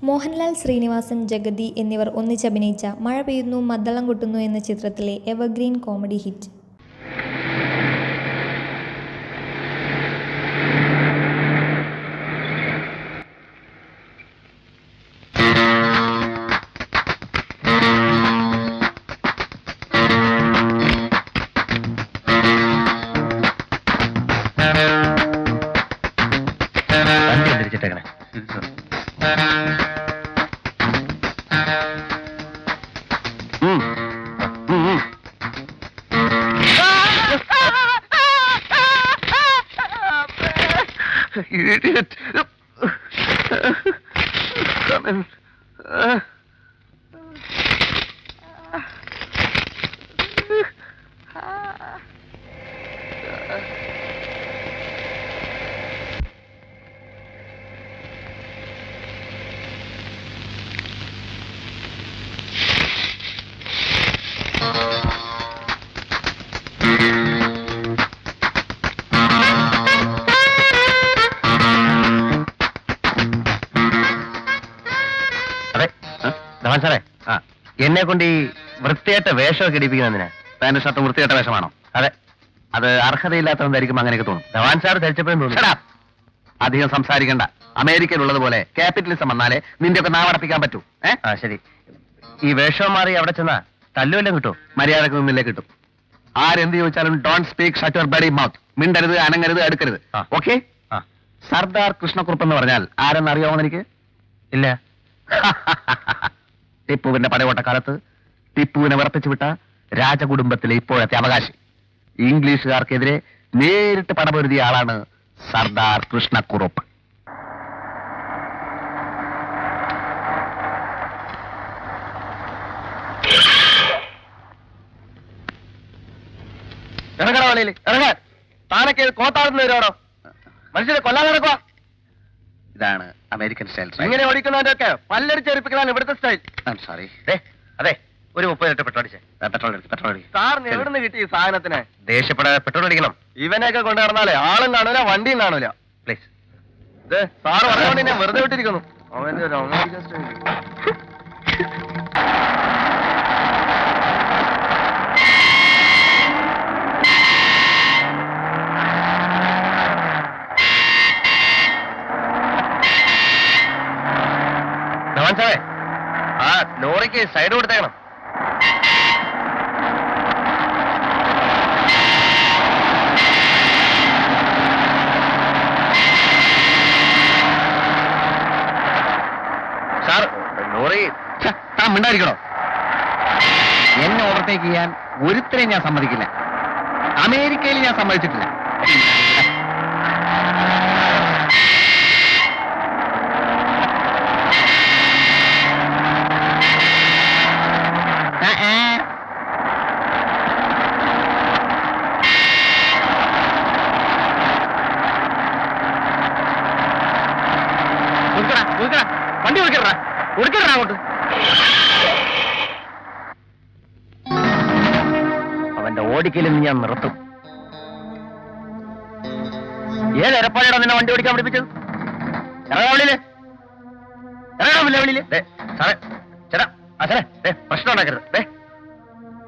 മോഹൻലാൽ, ശ്രീനിവാസൻ, ജഗതി എന്നിവർ ഒന്നിച്ചഭിനയിച്ച മഴ പെയ്യുന്നു മദ്ദളം കൊട്ടുന്നു എന്ന ചിത്രത്തിലെ evergreen comedy hit. Idiot! Come in. സാറേ, എന്നെ കൊണ്ട് ഈ വൃത്തിയായിട്ട വേഷമൊക്കെ ഇടിപ്പിക്കുന്നതിന് പാന്റ് ഷർട്ട് വൃത്തിയായിട്ട വേഷമാണോ? അതെ, അത് അർഹതയില്ലാത്തതുകൊണ്ടായിരിക്കും അങ്ങനെയൊക്കെ തോന്നും. ധവാൻ സാർ ധരിച്ചപ്പോഴും തോന്നുന്നു. അധികം സംസാരിക്കണ്ട. അമേരിക്കയിലുള്ളതുപോലെ ക്യാപിറ്റലിസം വന്നാലേ നിന്റെ ഒക്കെ നാവടപ്പിക്കാൻ പറ്റൂ. ശരി, ഈ വേഷം മാറി അവിടെ ചെന്നാ തല്ലുവല്ലം കിട്ടും? മര്യാദക്ക് നിന്നില്ലേ കിട്ടും. ആരെന്ത് ചോദിച്ചാലും don't speak shut your bloody mouth. മിണ്ടരുത്, അനങ്ങരുത്, അടുക്കരുത്. ഓക്കെ? സർദാർ കൃഷ്ണക്കുറുപ്പ് എന്ന് പറഞ്ഞാൽ ആരെന്നറിയാമോ എനിക്ക്? ഇല്ല. ടിപ്പുവിന്റെ പടയോട്ടക്കാലത്ത് ടിപ്പുവിനെ വിറപ്പിച്ചു വിട്ട രാജകുടുംബത്തിലെ ഇപ്പോഴത്തെ അവകാശി. ഇംഗ്ലീഷുകാർക്കെതിരെ നേരിട്ട് പടപൊരുതിയ ആളാണ് സർദാർ കൃഷ്ണക്കുറുപ്പ്. ഇറങ്ങണ വലയിൽ ഇറങ്ങാൻ. താനൊക്കെ കോത്താടുന്ന വരുവാണോ? മനുഷ്യരെ കൊല്ലാൻ നടക്കുക. ഇതാണ് അമേരിക്കൻ സ്റ്റൈൽ. ഇങ്ങനെ ഓടിക്കുന്നവരൊക്കെ പല്ലടിച്ചേരിപ്പിക്കലാണ് ഇവിടുത്തെ സ്റ്റൈൽ. സോറി. അതെ, ഒരു 30 ലിറ്റർ പെട്രോൾ അടിച്ചേ. പെട്രോൾ അടി. സാറിന് എവിടുന്ന് കിട്ടി ഈ സാധനത്തിന്? ദേഷ്യപ്പെടാതെ പെട്രോൾ അടിക്കണം. ഇവനെയൊക്കെ കൊണ്ടു നടന്നാലേ ആളും കാണൂല, വണ്ടിയും കാണൂല. പ്ലീസ്. സാറ് പറഞ്ഞുകൊണ്ട് ഞാൻ വെറുതെ വിട്ടിരിക്കുന്നു. അവന്റെ ഒരു അമേരിക്കൻ സ്റ്റൈൽ. സാറേ, ആ ലോറിക്ക് സൈഡ് കൊടുത്തേക്കണം. സാർ, ലോറി താൻ മിണ്ടായിരിക്കണോ? എന്നെ ഓവർടേക്ക് ചെയ്യാൻ ഒരുത്തരെയും ഞാൻ സമ്മതിക്കില്ല. അമേരിക്കയിൽ ഞാൻ സമ്മതിച്ചിട്ടില്ല. വണ്ടി കൊടുക്കടാ അങ്ങോട്ട്. അവന്റെ ഓടിക്കലും ഞാൻ നിർത്തും. ഏത് എരപ്പാടിയാണോ നിന്നെ വണ്ടി ഓടിക്കാൻ പഠിപ്പിച്ചത്? ഇറങ്ങാവില്ലേ? സാറേ, ചേട്ടാ, പ്രശ്നം ഉണ്ടാക്കരുത്.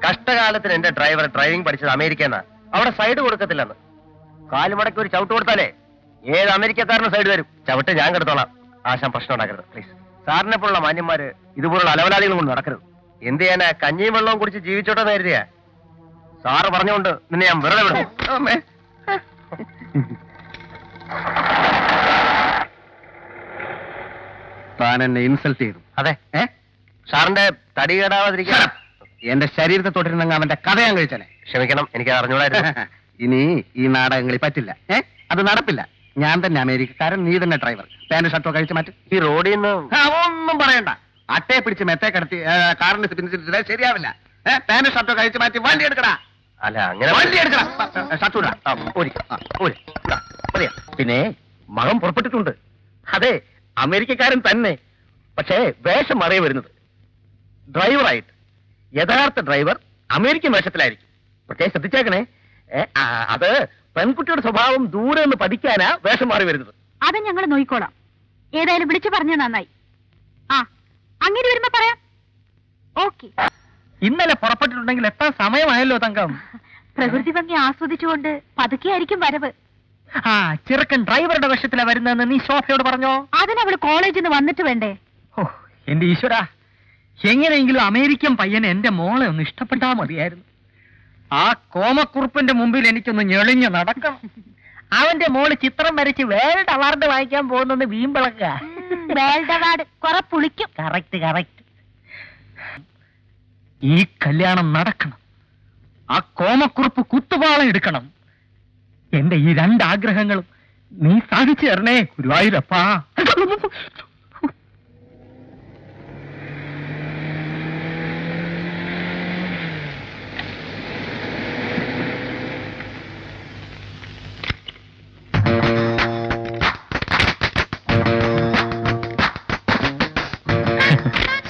കഷ്ടകാലത്തിന് എന്റെ ഡ്രൈവർ ഡ്രൈവിംഗ് പഠിച്ചത് അമേരിക്കന്നാ. അവിടെ സൈഡ് കൊടുക്കത്തില്ലെന്ന്. കാലുമടക്കി ഒരു ചവിട്ട് കൊടുത്താലേ ഏത് അമേരിക്കക്കാരനും സൈഡ് തരും. ചവിട്ട് ഞാൻ കെടുത്തോളാം. ആശാൻ പ്രശ്നം ഉണ്ടാക്കരുത് പ്ലീസ്. സാറിനെ പോലുള്ള മാന്യന്മാര് ഇതുപോലുള്ള അലവലാദികളും കൊണ്ട് നടക്കരുത്. എന്ത് ചെയ്യാനാ? കഞ്ഞിയും വെള്ളവും കുടിച്ച് ജീവിച്ചോട്ടെന്ന് കരുതിയാ? സാറ് പറഞ്ഞുകൊണ്ട് നിന്നെ ഞാൻ വെറുതെ വിടും. താൻ എന്നെ ഇൻസൾട്ട് ചെയ്തു. അതെ, സാറിന്റെ തടി കേടാവാതിരിക്കാൻ എന്റെ ശരീരത്തെ തൊട്ടിരുന്നെങ്കിൽ അവന്റെ കഥ ഞാൻ കഴിച്ചാലേ. ക്ഷമിക്കണം, എനിക്ക് അറിഞ്ഞൂടായിരുന്നു. ഇനി ഈ നാടകങ്ങളിൽ പറ്റില്ല. അത് നടപ്പില്ല. ഞാൻ തന്നെ അമേരിക്കക്കാരൻ, നീ തന്നെ ഡ്രൈവർ. പാന്റ് ഷർട്ടോ കഴിച്ച് മാറ്റും. ഈ റോഡിൽ നിന്ന് ഒന്നും പറയണ്ട. അട്ടയെ പിടിച്ച് മെത്തേ കിടത്തി കാറിന്റെ പിന്നിച്ചിട്ട് ശരിയാവില്ല. പാന്റ് ഷർട്ടോ കഴിച്ച് മാറ്റി വണ്ടി എടുക്കടാ. അല്ല, അങ്ങനെ വണ്ടി എടുക്കടാ. ഷർട്ടൂടാ. പിന്നെ മകൻ പുറപ്പെട്ടിട്ടുണ്ട്. അതെ, അമേരിക്കക്കാരൻ തന്നെ. പക്ഷേ വേഷം മാറിയ വരുന്നത് ഡ്രൈവറായിട്ട്. യഥാർത്ഥ ഡ്രൈവർ അമേരിക്കൻ വേഷത്തിലായിരിക്കും. പ്രത്യേകം ശ്രദ്ധിച്ചേക്കണേ. അത് പെൺകുട്ടിയുടെ സ്വഭാവം ദൂരെ നിന്ന് പഠിക്കാനാ വേഷം മാറി വരുന്നത്. അത് ഞങ്ങൾ നോക്കിക്കോളാം. ഏതായാലും വിളിച്ചു പറഞ്ഞ നന്നായി. ആ അങ്ങനെ വരുമ്പോ പറയാം. ഓക്കെ. ഇന്നലെ പുറപ്പെട്ടിട്ടുണ്ടെങ്കിൽ എത്ര സമയമായല്ലോ തങ്കം. പ്രകൃതി ഭംഗി ആസ്വദിച്ചുകൊണ്ട് പതുക്കെയായിരിക്കും വരവ്. ആ ചെറുക്കൻ ഡ്രൈവറുടെ വേഷത്തിലാ വരുന്നതെന്ന് നീ ശോഭയോട് പറഞ്ഞോ? അതിനവള് കോളേജിൽ നിന്ന് വന്നിട്ട് വേണ്ടേ? ഓ എന്റെ ഈശ്വര, എങ്ങനെയെങ്കിലും അമേരിക്കൻ പയ്യനെ എന്റെ മോളെ ഒന്ന് ഇഷ്ടപ്പെട്ടാ മതിയായിരുന്നു. ആ കോമക്കുറുപ്പിന്റെ മുമ്പിൽ എനിക്കൊന്ന് ഞെളിഞ്ഞ് നടക്കണം. അവന്റെ മോള് ചിത്രം വരച്ച് വേൾഡ് അവാർഡ് വാങ്ങിക്കാൻ പോകുന്നെന്ന് വീമ്പിളക്ക. വേൾഡ് അവാർഡ് കുറെ പുളിക്കും. Correct correct. ഈ കല്യാണം നടക്കണം. ആ കോമക്കുറുപ്പ് കുത്തുപാളം എടുക്കണം. എന്റെ ഈ രണ്ടാഗ്രഹങ്ങളും നീ സാധിച്ചു തരണേ ഗുരുവായൂരപ്പാ.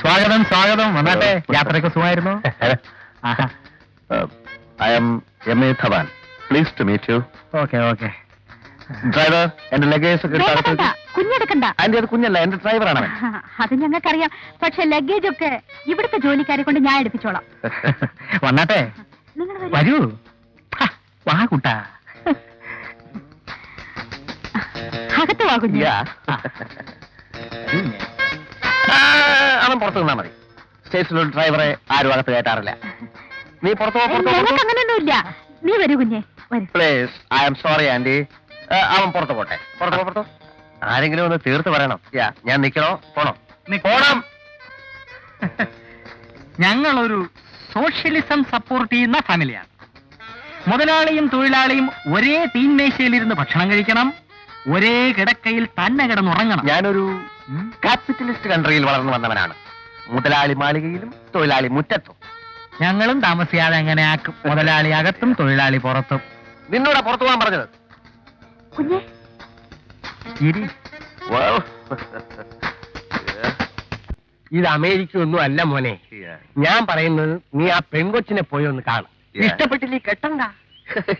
സ്വാഗതം സ്വാഗതം. വന്നാട്ടെ. യാത്രയൊക്കെ സുഖമായിരുന്നു? I'm M A. Dhawan. Please to meet you. Okay okay. Driver, എന്റെ ലഗേജ് ഒക്കെ വേണ്ട, കുഞ്ഞെടുക്കണ്ട. അതിന്റെ അത് കുഞ്ഞല്ല, എന്റെ ഡ്രൈവറാണ് അവൻ. അത് ഞങ്ങൾക്കറിയാം. പക്ഷെ ലഗേജ് ഒക്കെ ഇവിടുത്തെ ജോലിക്കാരെ കൊണ്ട് ഞാൻ എടുപ്പിച്ചോളാം. വന്നാട്ടെ. നിങ്ങൾ വരൂ. വരൂ. ഹ, വാ കുട്ടാ. അകത്ത് വാ കുഞ്ഞ്. അവൻ പുറത്തു നിന്നാ മതി. സ്റ്റേഷനിൽ ഡ്രൈവറെ ആരും അകത്ത് കയറ്റാറില്ല. നീ പുറത്തു ഞങ്ങൾക്ക് അങ്ങനെയൊന്നുമില്ല. നീ വരൂ കുഞ്ഞെ, വരൂ. Please. I am sorry aunty. അവൻ പുറത്തു പോട്ടെ. പുറത്തു. ആരെങ്കിലും ഒന്ന് തീർത്ത് പറയണം. ഞാൻ നിക്കണോ പോണോ? പോണം. ഞങ്ങളൊരു സോഷ്യലിസം സപ്പോർട്ട് ചെയ്യുന്ന ഫാമിലിയാണ്. മുതലാളിയും തൊഴിലാളിയും ഒരേ തീൻമേശയിലിരുന്ന് ഭക്ഷണം കഴിക്കണം. ഒരേ കിടക്കയിൽ തന്നെ കിടന്നുറങ്ങണം. ഞാനൊരു ക്യാപിറ്റലിസ്റ്റ് കൺട്രിയിൽ വളർന്നു വന്നവനാണ്. മുതലാളി മാളികയിലും തൊഴിലാളി മുറ്റത്തും. ഞങ്ങളും താമസിയാതെ അങ്ങനെ ആക്കും. മുതലാളി അകത്തും തൊഴിലാളി പുറത്തും. നിന്നോടാ പുറത്തു പോകാൻ പറഞ്ഞത്? കുഞ്ഞെ, ഇരി. Wow. ഇത് അമേരിക്ക ഒന്നും അല്ല മോനെ. ഞാൻ പറയുന്നത് നീ ആ പെൺകൊച്ചിനെ പോയി ഒന്ന് കാണും. ഇഷ്ടപ്പെട്ടില്ലേ കെട്ടണ്ട.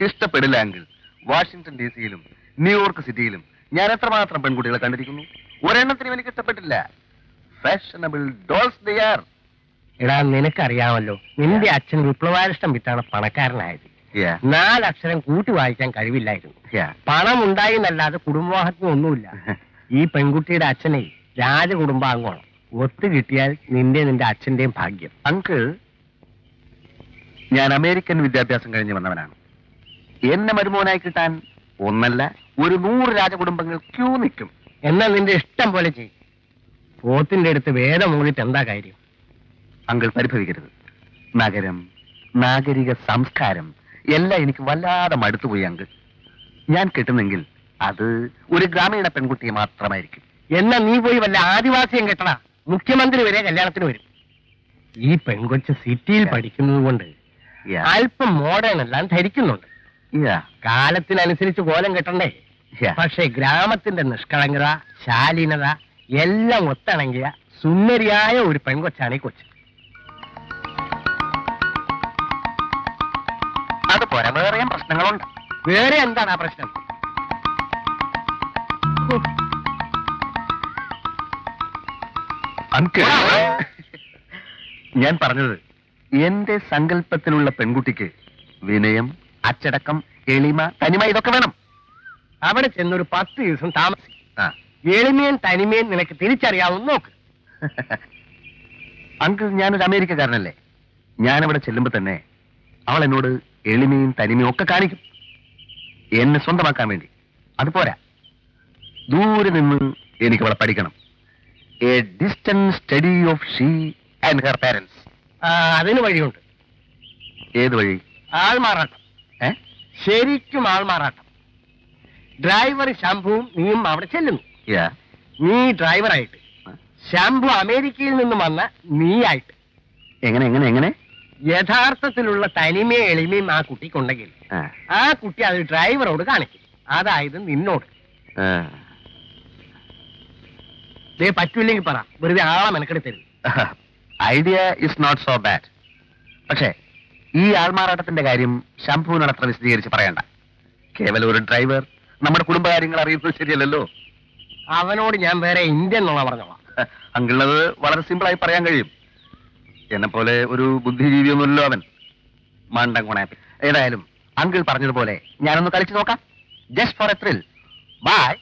ഇഷ്ടപ്പെടില്ല അങ്കിൾ. വാഷിംഗ്ടൺ DC-യിലും ന്യൂയോർക്ക് സിറ്റിയിലും ഞാൻ എത്രമാത്രം പെൺകുട്ടികളെ കണ്ടിരിക്കുന്നു. ഒരെണ്ണത്തിനും എനിക്ക് ഇഷ്ടപ്പെട്ടില്ല. Fashionable dolls they are. എടാ നിനക്കറിയാമല്ലോ, നിന്റെ അച്ഛൻ വിപ്ലവാരിഷ്ടം വിറ്റാണ് പണക്കാരനായത്. 4 അക്ഷരം കൂട്ടി വായിക്കാൻ കഴിവില്ലായിരുന്നു. പണം ഉണ്ടായി എന്നല്ലാതെ കുടുംബവാഹത്വം ഒന്നുമില്ല. ഈ പെൺകുട്ടിയുടെ അച്ഛനെ രാജകുടുംബാംഗമാണ്. ഒത്തു കിട്ടിയാൽ നിന്റെ അച്ഛന്റെയും ഭാഗ്യം. അങ്കിൾ, ഞാൻ അമേരിക്കൻ വിദ്യാഭ്യാസം കഴിഞ്ഞ് വന്നവനാണ്. എന്നെ മരുമോനായി കിട്ടാൻ ഒന്നല്ല, ഒരു 100 രാജകുടുംബങ്ങൾ ക്യൂ നിൽക്കും. എന്നാ നിന്റെ ഇഷ്ടം പോലെ ചെയ്യും. പോത്തിന്റെ അടുത്ത് വേദം മൂടിയിട്ട് എന്താ കാര്യം? അങ്കിൾ പരിഭവിക്കരുത്. നഗരം, നാഗരിക സംസ്കാരം എല്ലാം എനിക്ക് വല്ലാതെ മടുത്തുപോയി അങ്കിൾ. ഞാൻ കിട്ടുന്നെങ്കിൽ അത് ഒരു ഗ്രാമീണ പെൺകുട്ടിയെ മാത്രമായിരിക്കും. എന്നാ നീ പോയി വല്ല ആദിവാസിയും കെട്ടടാ. മുഖ്യമന്ത്രി വരെ കല്യാണത്തിന് വരും. ഈ പെൺകൊച്ച് സിറ്റിയിൽ പഠിക്കുന്നത് കൊണ്ട് അല്പം മോഡേൺ എല്ലാം ധരിക്കുന്നുണ്ട്. കാലത്തിനനുസരിച്ച് കോലം കെട്ടണ്ടേ? പക്ഷെ ഗ്രാമത്തിന്റെ നിഷ്കളങ്കത, ശാലീനത എല്ലാം ഒത്തിണങ്ങിയ സുന്ദരിയായ ഒരു പെൺകൊച്ചാണ് ഈ കൊച്ച്. അതുപോലെ വേറെ പ്രശ്നങ്ങളുണ്ട്. വേറെ എന്താണ് ആ പ്രശ്നം? അങ്കിൾ, ഞാൻ പറഞ്ഞത് എന്റെ സങ്കല്പത്തിലുള്ള പെൺകുട്ടിക്ക് വിനയം, അച്ചടക്കം, എളിമ, തനിമ ഇതൊക്കെ വേണം. അവിടെ ചെന്നൊരു 10 ദിവസം താമസിക്കും. എളിമയും തനിമയും നിനക്ക് തിരിച്ചറിയാവുന്ന നോക്ക്. അങ്കിൾ, ഞാനൊരു അമേരിക്കക്കാരനല്ലേ. ഞാനവിടെ ചെല്ലുമ്പോ തന്നെ അവൾ എന്നോട് എളിമയും തനിമയും ഒക്കെ കാണിക്കും, എന്നെ സ്വന്തമാക്കാൻ വേണ്ടി. അതുപോരാ, ദൂരെ നിന്ന് എനിക്ക് അവളെ പഠിക്കണം. A distant study of she and her parents. അതിന് വഴിയുണ്ട്. ഏത് വഴി? ആൾമാറാട്ടം. ശരിക്കും ആൾമാറാട്ടം. ഡ്രൈവർ ശംഭുവും നീയും അവിടെ ചെല്ലുന്നു. നീ ഡ്രൈവറായിട്ട്, ശംഭു അമേരിക്കയിൽ നിന്നും വന്ന നീയായിട്ട്. എങ്ങനെ? യഥാർത്ഥത്തിലുള്ള തനിമയും എളിമയും ആ കുട്ടിക്കുണ്ടെങ്കിൽ ആ കുട്ടി അത് ഡ്രൈവറോട് കാണിക്കും. അതായത് നിന്നോട്. ദേ പറ്റൂല്ലെങ്കിൽ പറ, വെറുതെ ആളെ മെനക്കെടുത്തരുത്. Idea is not so bad. പക്ഷേ ഈ ആൾമാറാട്ടത്തിന്റെ കാര്യം ശംഭുവിനോട് അത്ര വിശദീകരിച്ച് പറയണ്ട. കേവലം ഒരു ഡ്രൈവർ നമ്മുടെ കുടുംബകാര്യങ്ങൾ അറിയുന്നത് ശരിയല്ലല്ലോ. അവനോട് ഞാൻ വേറെ ഇന്ത്യൻ എന്നുള്ള പറഞ്ഞോളാം. അങ്കിളിനത് വളരെ സിമ്പിളായി പറയാൻ കഴിയും. എന്നെ പോലെ ഒരു ബുദ്ധിജീവിയൊന്നുമല്ലോ അവൻ. മണ്ടൻ കൊണാപ്പി. ഏതായാലും അങ്കിൾ പറഞ്ഞതുപോലെ ഞാനൊന്ന് കളിച്ചു നോക്കാം. Just for a thrill. By.